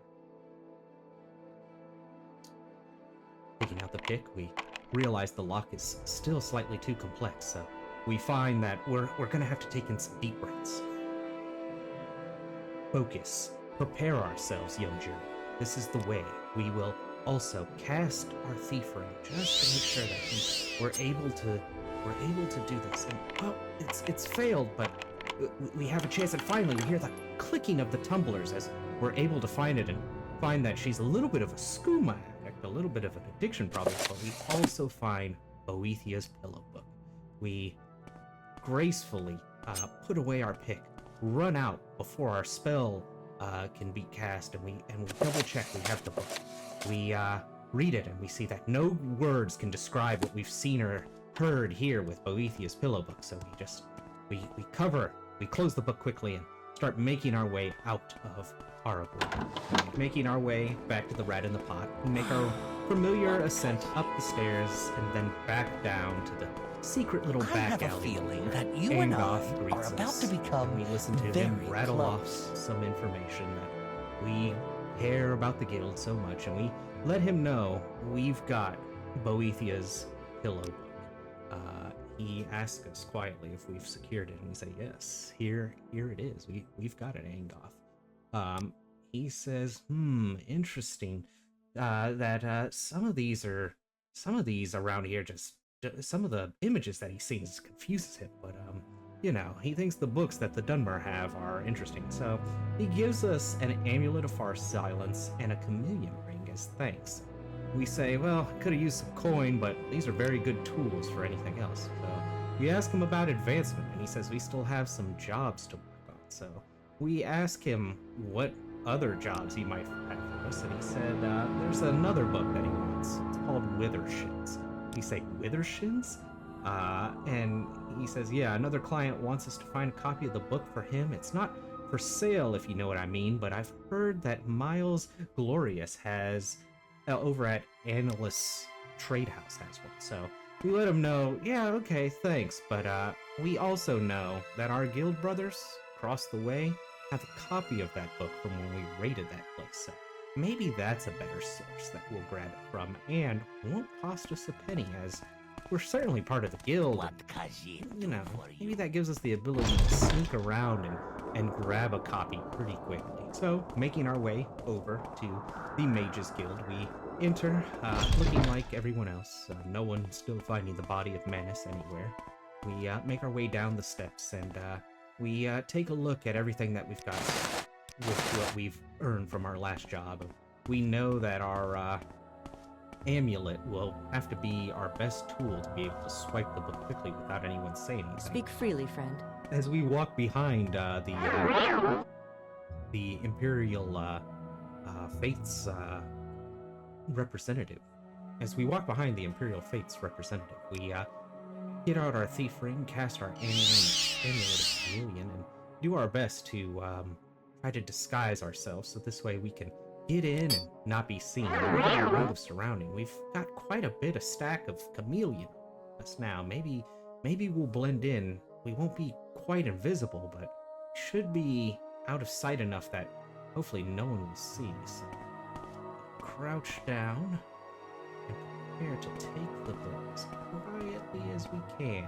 Speaker 1: Taking out the pick, we realize the lock is still slightly too complex, so we find that we're gonna have to take in some deep breaths. Focus. Prepare ourselves, young Jerry. This is the way. We will also cast our thief ring just to make sure that we're able to do this. And well, it's failed, but we have a chance. And finally, we hear the clicking of the tumblers as we're able to find it and find that she's a little bit of a skooma addict, a little bit of an addiction problem. But we also find Boethia's pillow book. We gracefully put away our pick, run out before our spell can be cast, and we double check we have the book. We read it and we see that no words can describe what we've seen or heard here with Boethia's pillow book. So we close the book quickly and start making our way out of Aragorn. Making our way back to the Rat in the Pot. We make our familiar ascent up the stairs and then back down to the secret little
Speaker 4: I
Speaker 1: back
Speaker 4: have a
Speaker 1: alley.
Speaker 4: feeling that you and I
Speaker 1: Angoth greets
Speaker 4: are about
Speaker 1: us,
Speaker 4: to become
Speaker 1: and we listen to
Speaker 4: very
Speaker 1: him rattle
Speaker 4: close.
Speaker 1: off some information that we care about the guild so much, and we let him know we've got Boethia's pillow book. He asks us quietly if we've secured it, and we say yes. Here it is. We've got it, Angoth. He says, interesting. That some of these around here, just some of the images that he sees confuses him, but he thinks the books that the Dunmer have are interesting. So he gives us an amulet of far silence and a chameleon ring as thanks. we say, well, could have used some coin, but these are very good tools for anything else. So we ask him about advancement, and he says we still have some jobs to work on. So we ask him what other jobs he might have for us, and he said there's another book that he wants. It's called Withershins. We say, Withershins? And he says, yeah, another client wants us to find a copy of the book for him. It's not for sale, if you know what I mean, but I've heard that Miles Glorious has, over at Annalus Trade House has one. So we let him know, yeah, okay, thanks, but we also know that our guild brothers across the way have a copy of that book from when we raided that place. So maybe that's a better source that we'll grab it from, and won't cost us a penny, as we're certainly part of the guild. You know, maybe that gives us the ability to sneak around and grab a copy pretty quickly. So, making our way over to the Mages Guild, we enter, looking like everyone else. No one still finding the body of Manus anywhere. We make our way down the steps, and we take a look at everything that we've got with what we've earned from our last job. We know that our amulet will have to be our best tool to be able to swipe the book quickly without anyone saying anything.
Speaker 5: Speak freely, friend.
Speaker 1: As we walk behind the Imperial Fates representative, we get out our thief ring, cast our amulet of chameleon, and do our best to try to disguise ourselves, so this way we can get in and not be seen. Around of surrounding, we've got quite a bit of stack of chameleon us now. Maybe we'll blend in. We won't be quite invisible, but should be out of sight enough that hopefully no one will see. So crouch down and prepare to take the book as quietly as we can.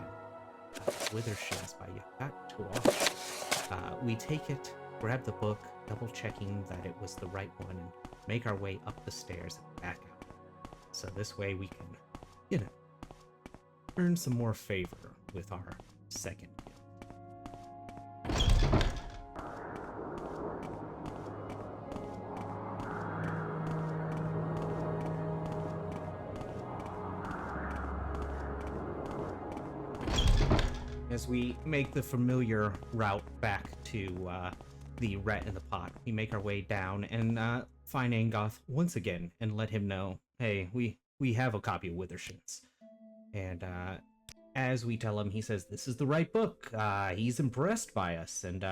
Speaker 1: Withershins by Yakat. We take it, grab the book, double checking that it was the right one, and make our way up the stairs and back out. So this way we can, you know, earn some more favor with our second guild. As we make the familiar route back to the Rat in the Pot, we make our way down and find Angoth once again and let him know, hey, we have a copy of Withershins. And as we tell him, he says this is the right book. He's impressed by us, and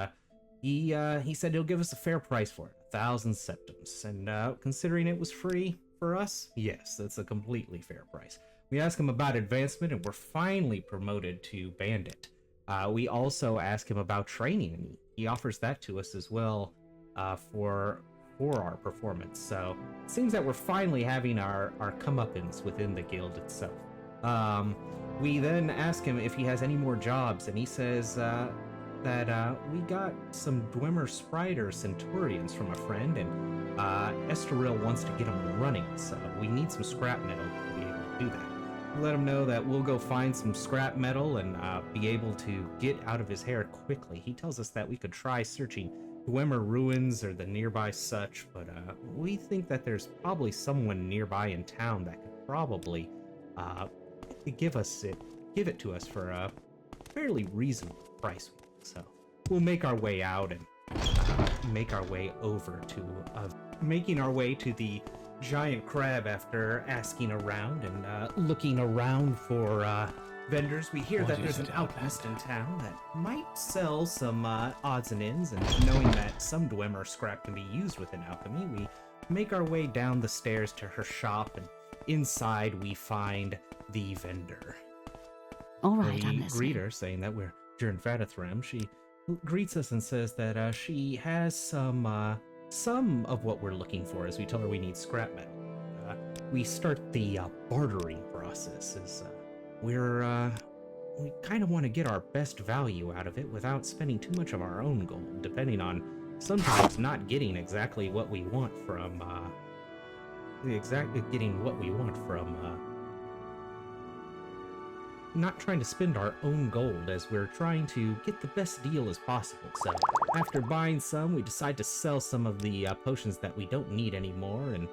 Speaker 1: he said he'll give us a fair price for it, 1,000 septims. And considering it was free for us, yes, that's a completely fair price. We ask him about advancement, and we're finally promoted to bandit. We also ask him about training, and he offers that to us as well for our performance. So it seems that we're finally having our comeuppance within the guild itself. We then ask him if he has any more jobs, and he says that we got some Dwemer Sprider Centurions from a friend, and Estoril wants to get them running, so we need some scrap metal to be able to do that. Let him know that we'll go find some scrap metal and be able to get out of his hair quickly. He tells us that we could try searching Dwemer ruins or the nearby such, but we think that there's probably someone nearby in town that could probably give it to us for a fairly reasonable price. So we'll make our way out and make our way over to making our way to the giant crab after asking around and looking around for vendors. We hear that there's an alchemist in town that might sell some odds and ends, and knowing that some Dwemer scrap can be used within alchemy, we make our way down the stairs to her shop, and inside we find the vendor.
Speaker 5: All right,
Speaker 1: we greet her, saying that we're Jern Fadathrem. She greets us and says that she has some of what we're looking for, as we tell her we need scrap metal. We start the bartering process, as we kind of want to get our best value out of it without spending too much of our own gold, depending on sometimes not getting exactly what we want from not trying to spend our own gold, as we're trying to get the best deal as possible. So after buying some, we decide to sell some of the potions that we don't need anymore, and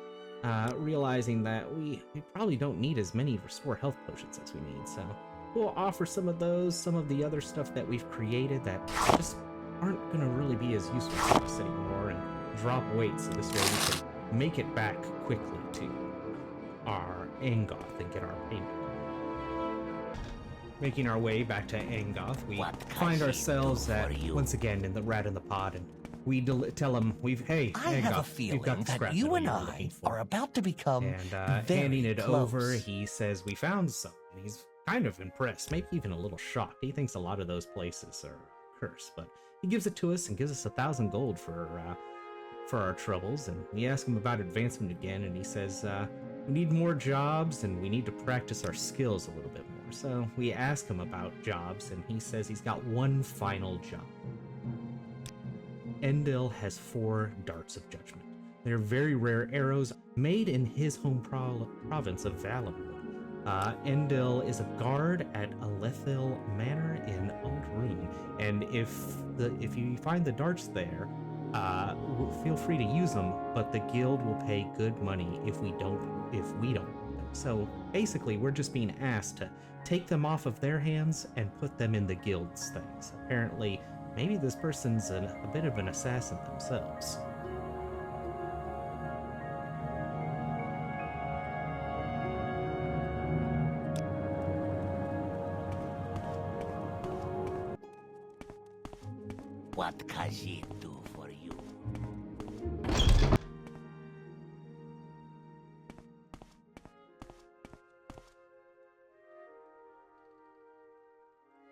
Speaker 1: realizing that we probably don't need as many restore health potions as we need, so we'll offer some of those, some of the other stuff that we've created that just aren't going to really be as useful to us anymore, and drop weight so this way we can make it back quickly to our Angoth and get our payment. Making our way back to Angoth, we find ourselves once again in the Rat in the Pod, and we tell him
Speaker 4: I have a feeling that you and I are about to become
Speaker 1: and
Speaker 4: very
Speaker 1: handing it
Speaker 4: close.
Speaker 1: over, he says we found some. And he's kind of impressed, maybe even a little shocked. He thinks a lot of those places are cursed, but he gives it to us and gives us 1,000 gold for our troubles. And we ask him about advancement again, and he says we need more jobs and we need to practice our skills a little bit more. So we ask him about jobs, and he says he's got one final job. Endil has 4 darts of judgment. They're very rare arrows made in his home province of Valenwood. Endil is a guard at Alethil Manor in Ald Ruhn, and if you find the darts there, feel free to use them, but the guild will pay good money if we don't. So basically, we're just being asked to take them off of their hands and put them in the guild's things. Apparently, maybe this person's a bit of an assassin themselves.
Speaker 4: What can she do for you?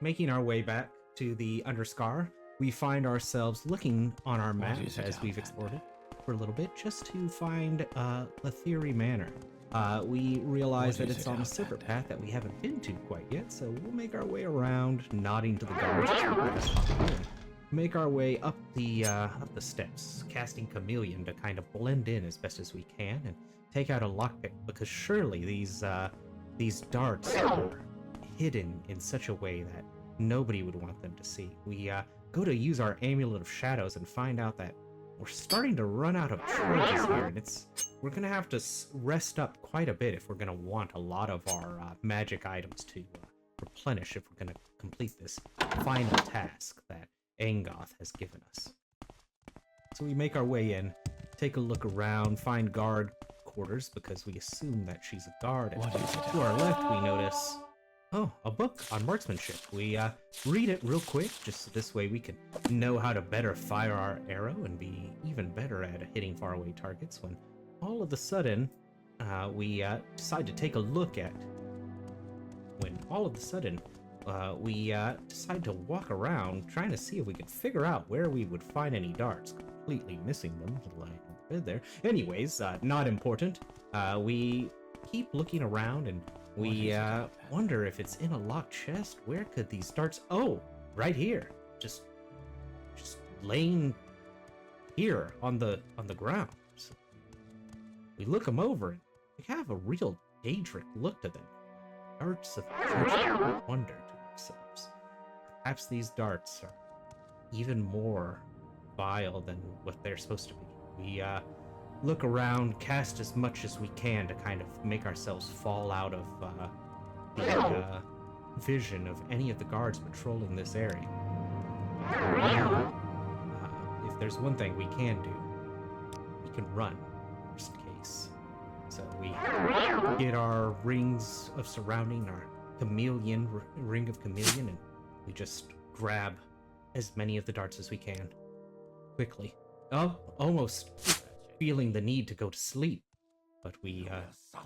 Speaker 1: Making our way back to the Underscar, we find ourselves looking on our map as we've explored it for a little bit, just to find Lethiri Manor. We realize that it's on a separate path that we haven't been to quite yet, so we'll make our way around, nodding to the guards as quick as possible, and make our way up the steps, casting Chameleon to kind of blend in as best as we can and take out a lockpick, because surely these darts are hidden in such a way that nobody would want them to see. We go to use our Amulet of Shadows and find out that we're starting to run out of charges here, and we're gonna have to rest up quite a bit if we're gonna want a lot of our magic items to replenish if we're gonna complete this final task that Angoth has given us. So we make our way in, take a look around, find guard quarters because we assume that she's a guard. And to our left, we notice a book on marksmanship. We read it real quick, just so this way we can know how to better fire our arrow and be even better at hitting faraway targets, when all of a sudden we decide to take a look at we decide to walk around trying to see if we could figure out where we would find any darts, completely missing them lying on the bed there. Anyways, not important. We keep looking around and we wonder if it's in a locked chest. Where could these darts? Oh, right here. Just laying here on the ground. So we look them over and we have a real Daedric look to them. Darts of wonder to ourselves. Perhaps these darts are even more vile than what they're supposed to be. We look around, cast as much as we can to kind of make ourselves fall out of the vision of any of the guards patrolling this area. If there's one thing we can do, we can run, worst case. So we get our rings of surrounding, our chameleon, ring of chameleon, and we just grab as many of the darts as we can. Quickly. Oh, almost feeling the need to go to sleep. But we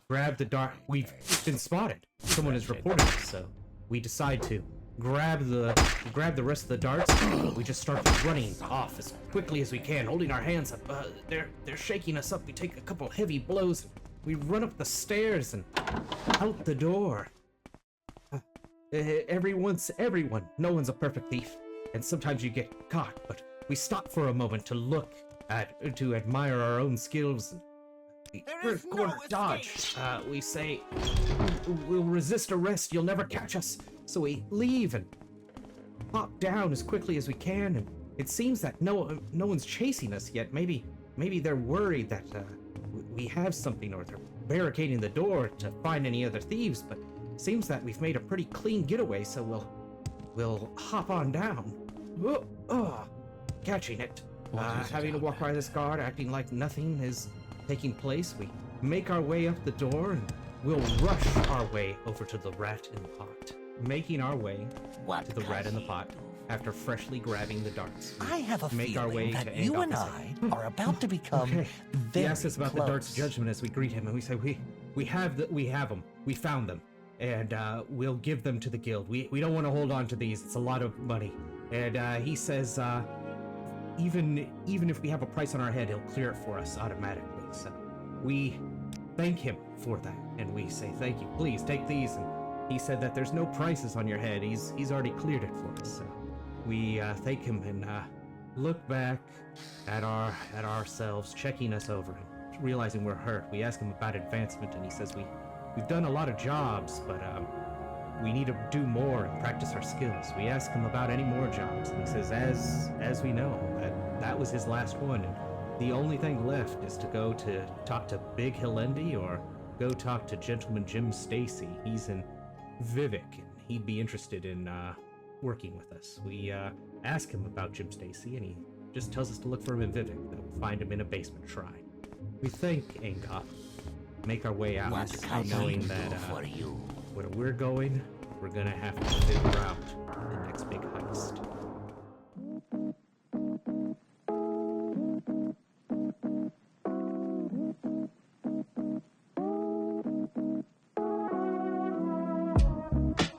Speaker 1: grab the dart. We've been spotted. Someone has reported us, so we decide to grab the rest of the darts. We just start running off as quickly as we can, holding our hands up. They're shaking us up. We take a couple heavy blows. We run up the stairs and out the door. Everyone. No one's a perfect thief, and sometimes you get caught. But we stop for a moment to admire our own skills. The first corner dodge. We say, we'll resist arrest. You'll never catch us. So we leave and pop down as quickly as we can. And it seems that no one's chasing us yet. Maybe they're worried that we have something, or they're barricading the door to find any other thieves, but seems that we've made a pretty clean getaway, so we'll hop on down. Catching it. Having to walk by this guard, acting like nothing is taking place. We make our way up the door, and we'll rush our way over to the rat in the pot. Making our way to the rat in the pot after freshly grabbing the darts.
Speaker 4: I have a
Speaker 1: Make our way
Speaker 4: feeling that
Speaker 1: to
Speaker 4: you
Speaker 1: Ang
Speaker 4: and
Speaker 1: opposite.
Speaker 4: I are about to become
Speaker 1: Okay.
Speaker 4: very
Speaker 1: He asks us about
Speaker 4: close.
Speaker 1: the darts judgment as we greet him, and we say we have them. We found them, and we'll give them to the guild. We don't want to hold on to these. It's a lot of money. And he says even if we have a price on our head, he'll clear it for us automatically. So we thank him for that, and we say thank you. Please take these. And he said that there's no prices on your head. He's already cleared it for us. So we thank him and look back at ourselves, checking us over, and realizing we're hurt. We ask him about advancement, and he says we've done a lot of jobs, but we need to do more and practice our skills. We ask him about any more jobs, and he says, as we know, that was his last one, and the only thing left is to go to talk to Big Hillendi or go talk to Gentleman Jim Stacy. He's in Vivek, and he'd be interested in working with us. We ask him about Jim Stacy, and he just tells us to look for him in Vivek. That we'll find him in a basement shrine. We thank Angoth, make our way out, knowing that where we're going, we're gonna have to figure out the next big heist.